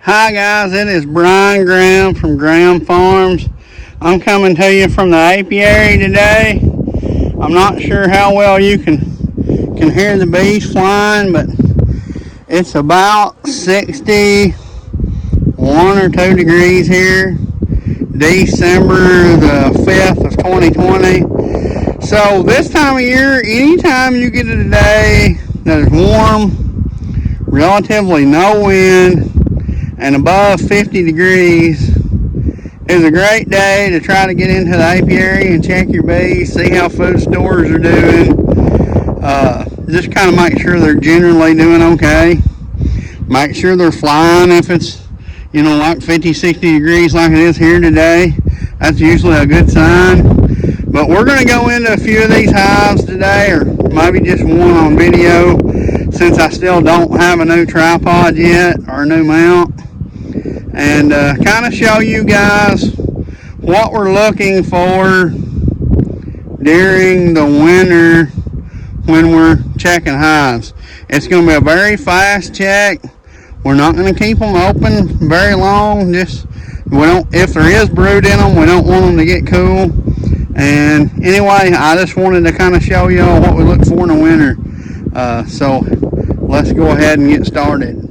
Hi guys, it is Brian Graham from Graham Farms. I'm coming to you from the apiary today. I'm not sure how well you can hear the bees flying, but it's about 61 or 2 degrees here, December the 5th of 2020. So this time of year, anytime you get a day that is warm, relatively no wind, and above 50 degrees is a great day to try to get into the apiary and check your bees, see how food stores are doing. Just kind of make sure they're generally doing okay. Make sure they're flying if it's, like 50, 60 degrees like it is here today. That's usually a good sign. But we're going to go into a few of these hives today, or maybe just one on video, since I still don't have a new tripod yet or a new mount. And kind of show you guys what we're looking for during the winter when we're checking hives. It's going to be a very fast check. We're not going to keep them open very long. If there is brood in them, we don't want them to get cool. And anyway, I just wanted to kind of show you all what we look for in the winter. So let's go ahead and get started.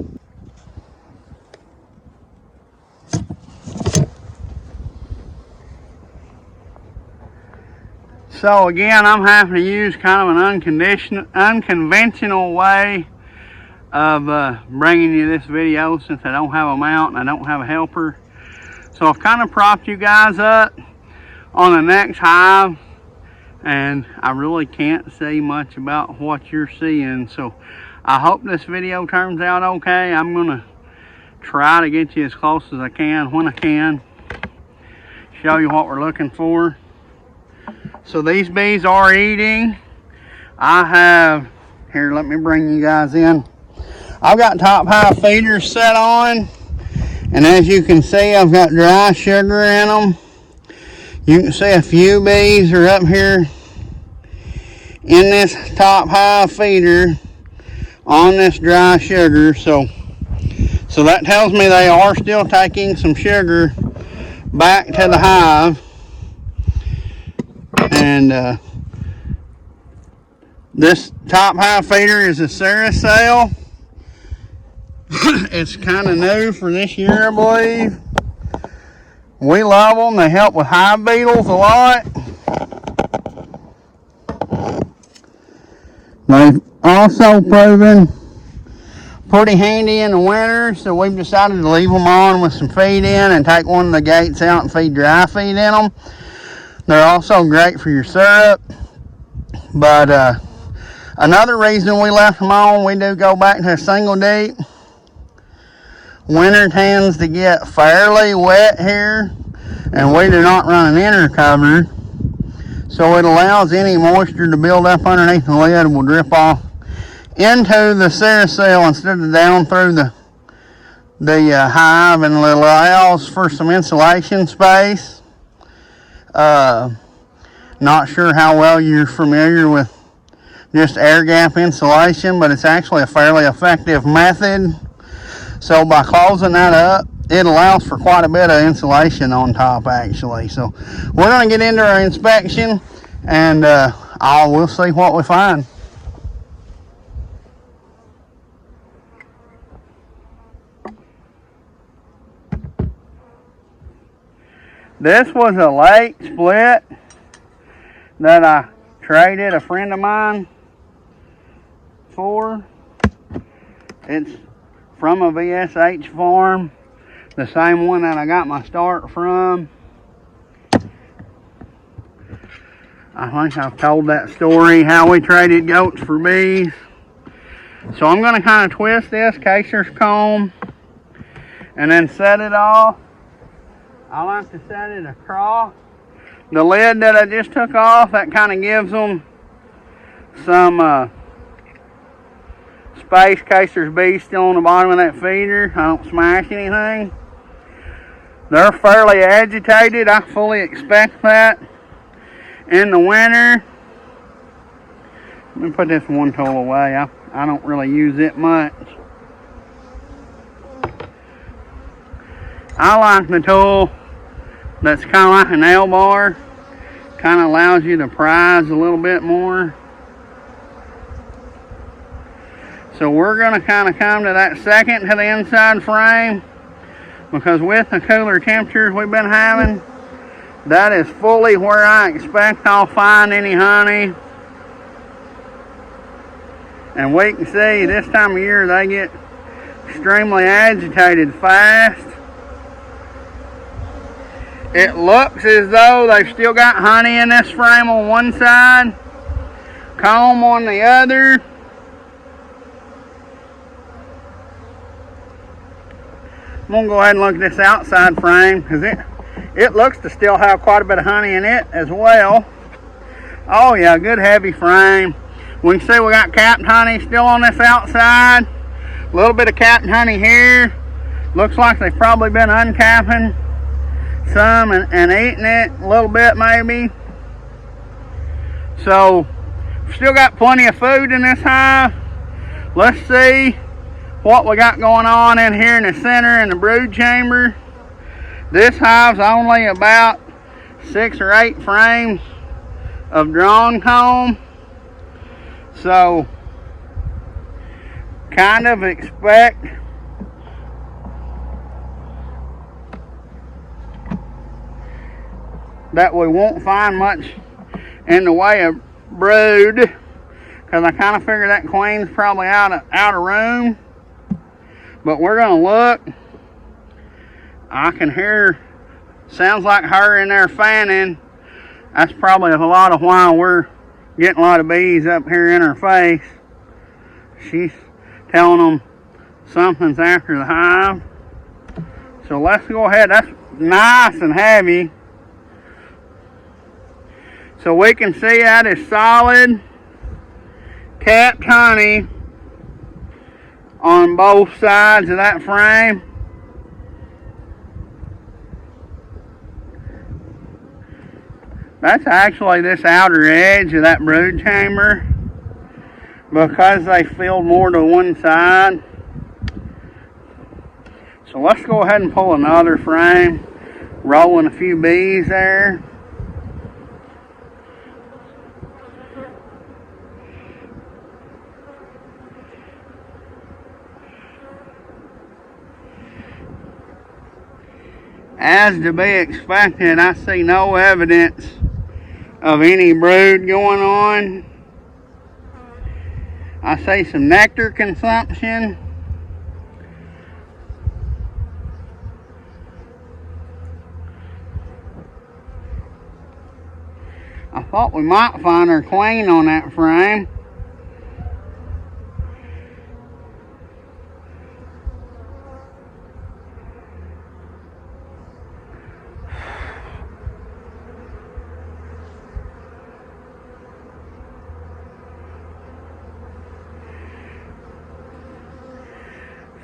So again, I'm having to use kind of an unconventional way of bringing you this video, since I don't have a mount and I don't have a helper. So I've kind of propped you guys up on the next hive, and I really can't say much about what you're seeing. So I hope this video turns out okay. I'm gonna try to get you as close as I can when I can, show you what we're looking for. So these bees are eating. Here, let me bring you guys in. I've got top hive feeders set on, and as you can see, I've got dry sugar in them. You can see a few bees are up here in this top hive feeder on this dry sugar. So that tells me they are still taking some sugar back to the hive. And this top hive feeder is a Ceracell. It's kind of new for this year, I believe. We love them. They help with hive beetles a lot. They've also proven pretty handy in the winter, so we've decided to leave them on with some feed in and take one of the gates out and feed dry feed in them. They're also great for your syrup. But another reason we left them on, we do go back to a single deep. Winter tends to get fairly wet here, and we do not run an inner cover, so it allows any moisture to build up underneath the lid and will drip off into the Ceracell instead of down through the hive, and it allows for some insulation space. Not sure how well you're familiar with just air gap insulation, but it's actually a fairly effective method. So by closing that up, it allows for quite a bit of insulation on top, actually. So we're going to get into our inspection, and we'll see what we find. This was a late split that I traded a friend of mine for. It's from a VSH farm, the same one that I got my start from. I think I've told that story, how we traded goats for bees. So I'm going to kind of twist this caser's comb and then set it off. I like to set it across the lid that I just took off. That kind of gives them some space in case there's bees still on the bottom of that feeder. I don't smash anything. They're fairly agitated. I fully expect that in the winter. Let me put this one tool away. I don't really use it much. I like the tool that's kind of like an L bar. Kind of allows you to prise a little bit more. So we're going to kind of come to that second to the inside frame, because with the cooler temperatures we've been having, that is fully where I expect I'll find any honey. And we can see this time of year they get extremely agitated fast. It looks as though they've still got honey in this frame on one side, comb on the other. I'm going to go ahead and look at this outside frame, because it looks to still have quite a bit of honey in it as well. Oh yeah, good heavy frame. We can see we got capped honey still on this outside. A little bit of capped honey here. Looks like they've probably been uncapping some and eating it a little bit maybe. So still got plenty of food in this hive. Let's see what we got going on in here in the center in the brood chamber. This hive's only about 6 or 8 frames of drawn comb, so kind of expect that we won't find much in the way of brood, because I kind of figure that queen's probably out of room. But we're going to look. I can hear, sounds like her in there fanning. That's probably a lot of why we're getting a lot of bees up here in her face. She's telling them something's after the hive. So let's go ahead. That's nice and heavy. So we can see that is solid capped honey on both sides of that frame. That's actually this outer edge of that brood chamber, because they filled more to one side. So let's go ahead and pull another frame, rolling a few bees there. As to be expected, I see no evidence of any brood going on. I see some nectar consumption. I thought we might find her queen on that frame.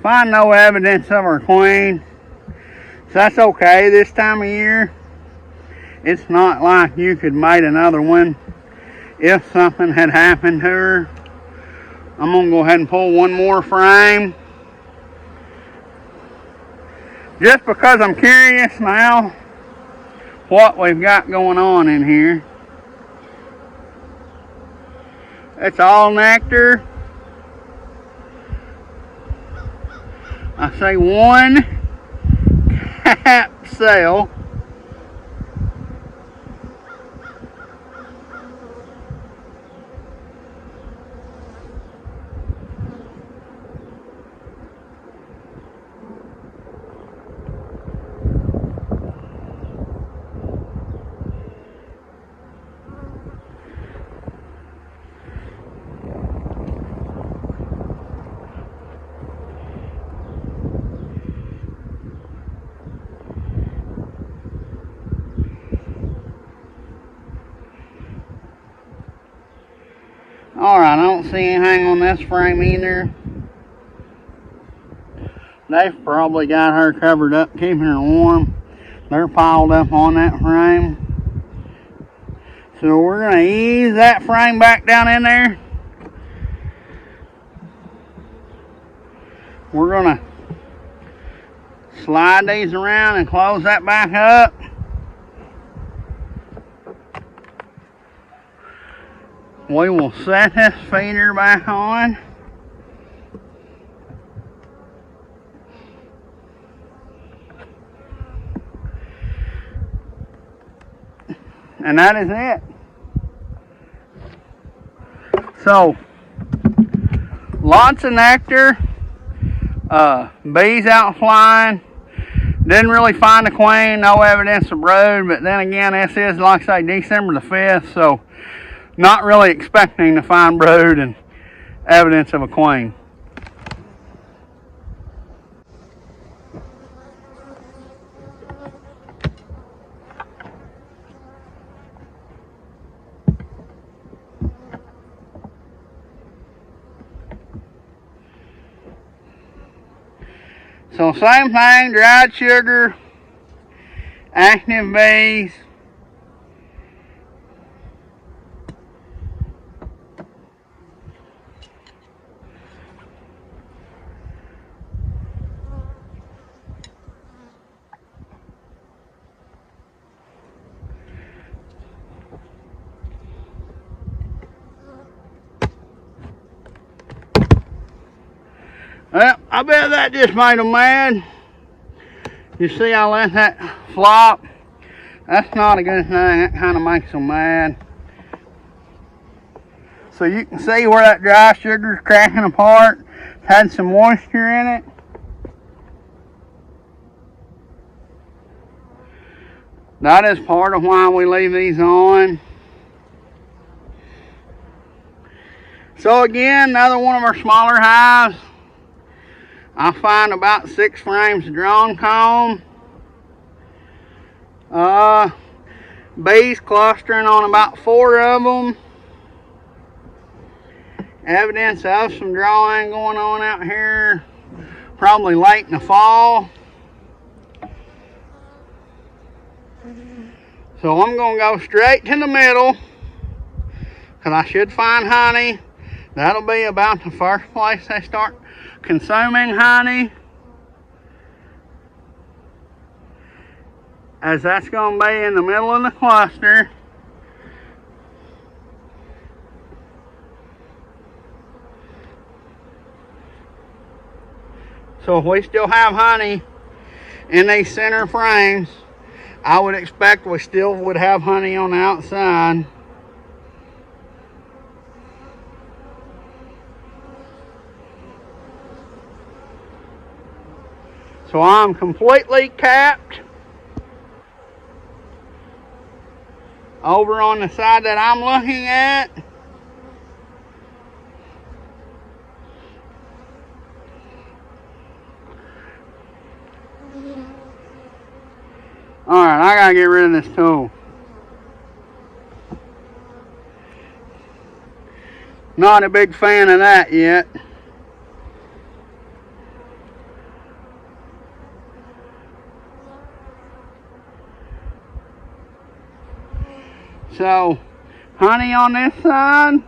Find no evidence of her queen. So that's okay this time of year. It's not like you could mate another one if something had happened to her. I'm going to go ahead and pull one more frame, just because I'm curious now what we've got going on in here. It's all nectar. I say one cap cell. Alright, I don't see anything on this frame either. They've probably got her covered up, keeping her warm. They're piled up on that frame. So we're going to ease that frame back down in there. We're going to slide these around and close that back up. We will set this feeder back on. And that is it. So, lots of nectar, bees out flying. Didn't really find a queen, no evidence of brood, but then again, this is, like I say, December the 5th, so not really expecting to find brood and evidence of a queen. So same thing, dried sugar, active bees. Well, I bet that just made them mad. You see, I let that flop. That's not a good thing. That kind of makes them mad. So you can see where that dry sugar's cracking apart. It's had some moisture in it. That is part of why we leave these on. So again, another one of our smaller hives. I find about 6 frames of drone comb. Bees clustering on about 4 of them. Evidence of some drawing going on out here. Probably late in the fall. So I'm going to go straight to the middle, because I should find honey. That'll be about the first place they start consuming honey, as that's going to be in the middle of the cluster. So if we still have honey in these center frames, I would expect we still would have honey on the outside. So I'm completely capped over on the side that I'm looking at. Alright, I gotta get rid of this tool. Not a big fan of that yet. So, honey on this side.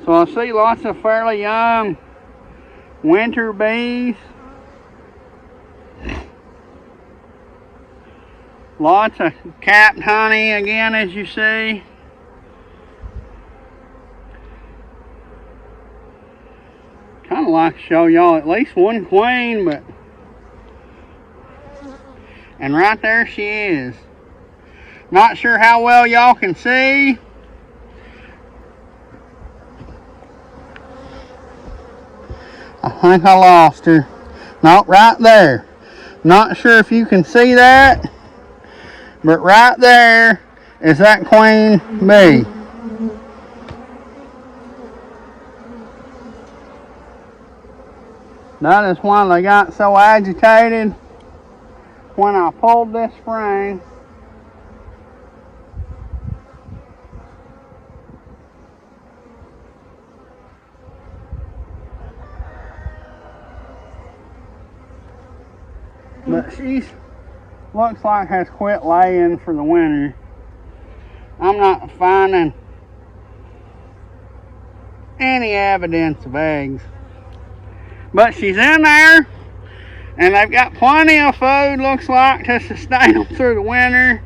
So I see lots of fairly young winter bees. Lots of capped honey again, as you see. I'd like to show y'all at least one queen, but... And right there she is. Not sure how well y'all can see. I think I lost her. No, right there. Not sure if you can see that, but right there is that queen bee. That is why they got so agitated when I pulled this frame. But she looks like has quit laying for the winter. I'm not finding any evidence of eggs. But she's in there, and they've got plenty of food, looks like, to sustain them through the winter,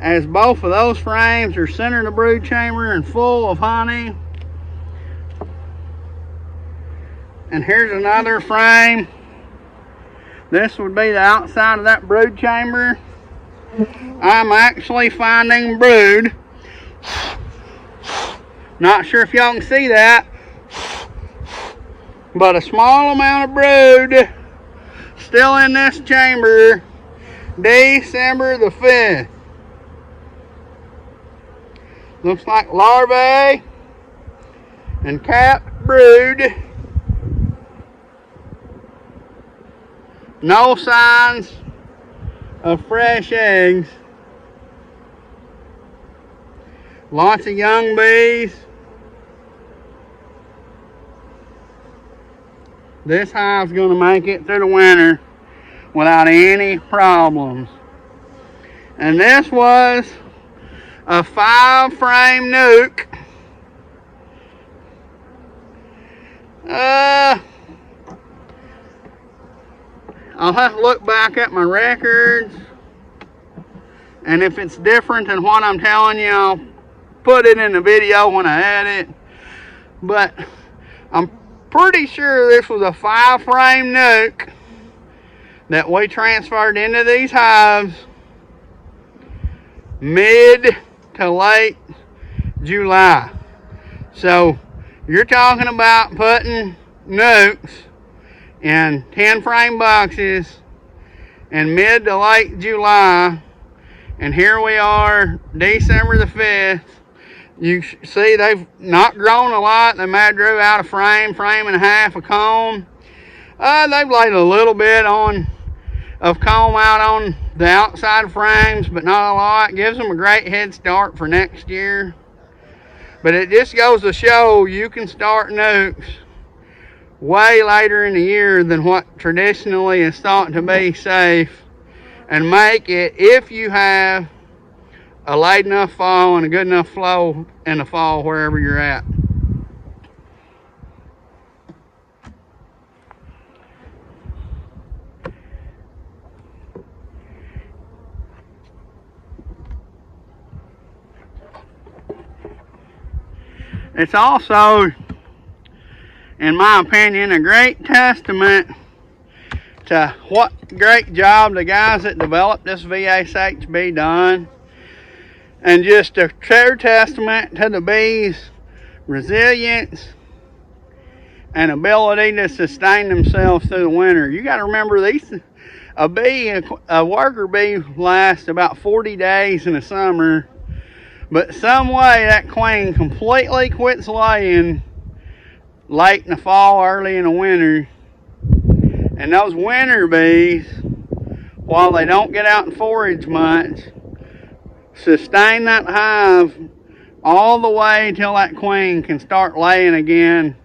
as both of those frames are center of the brood chamber and full of honey. And here's another frame. This would be the outside of that brood chamber. I'm actually finding brood. Not sure if y'all can see that, but a small amount of brood still in this chamber December the 5th. Looks like larvae and capped brood. No signs of fresh eggs. Lots of young bees. This hive's going to make it through the winter without any problems. And this was a 5-frame nuke. I'll have to look back at my records, and if it's different than what I'm telling you, I'll put it in the video when I edit. But I'm pretty sure this was a 5-frame nuke that we transferred into these hives mid to late July. So you're talking about putting nukes in 10-frame boxes in mid to late July, and here we are, December the 5th. You see they've not grown a lot. They might drew out a frame and a half of comb. They've laid a little bit of comb out on the outside frames, but not a lot. Gives them a great head start for next year. But it just goes to show you can start nukes way later in the year than what traditionally is thought to be safe, and make it, if you have a late enough fall and a good enough flow in the fall wherever you're at. It's also, in my opinion, a great testament to what great job the guys that developed this VSHB done, and just a true testament to the bees' resilience and ability to sustain themselves through the winter. You got to remember, a worker bee lasts about 40 days in the summer, but some way that queen completely quits laying late in the fall, early in the winter. And those winter bees, while they don't get out and forage much, sustain that hive all the way till that queen can start laying again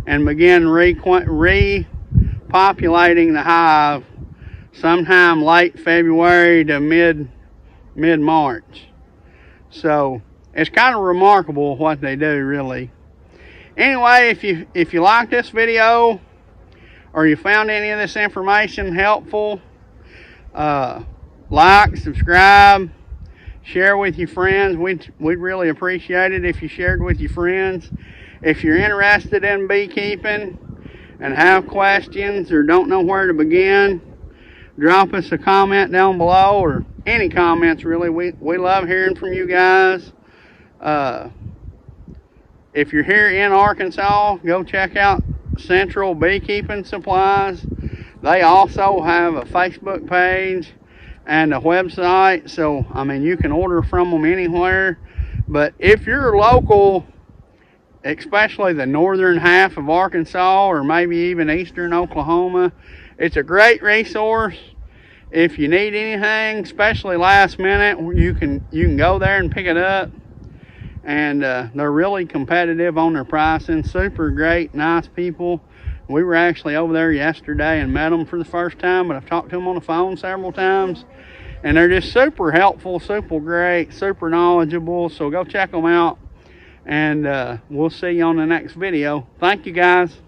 and begin repopulating the hive sometime late February to mid-March. So it's kind of remarkable what they do, really. Anyway, if you like this video or you found any of this information helpful, like, subscribe, share with your friends. We'd really appreciate it if you shared with your friends. If you're interested in beekeeping and have questions or don't know where to begin, drop us a comment down below, or any comments really. We love hearing from you guys. If you're here in Arkansas, go check out Central Beekeeping Supplies. They also have a Facebook page and a website, so I mean you can order from them anywhere. But if you're local, especially the northern half of Arkansas or maybe even eastern Oklahoma, it's a great resource. If you need anything, especially last minute, you can go there and pick it up. And they're really competitive on their pricing. Super great, nice people. We were actually over there yesterday and met them for the first time, but I've talked to them on the phone several times. And they're just super helpful, super great, super knowledgeable. So go check them out. And we'll see you on the next video. Thank you, guys.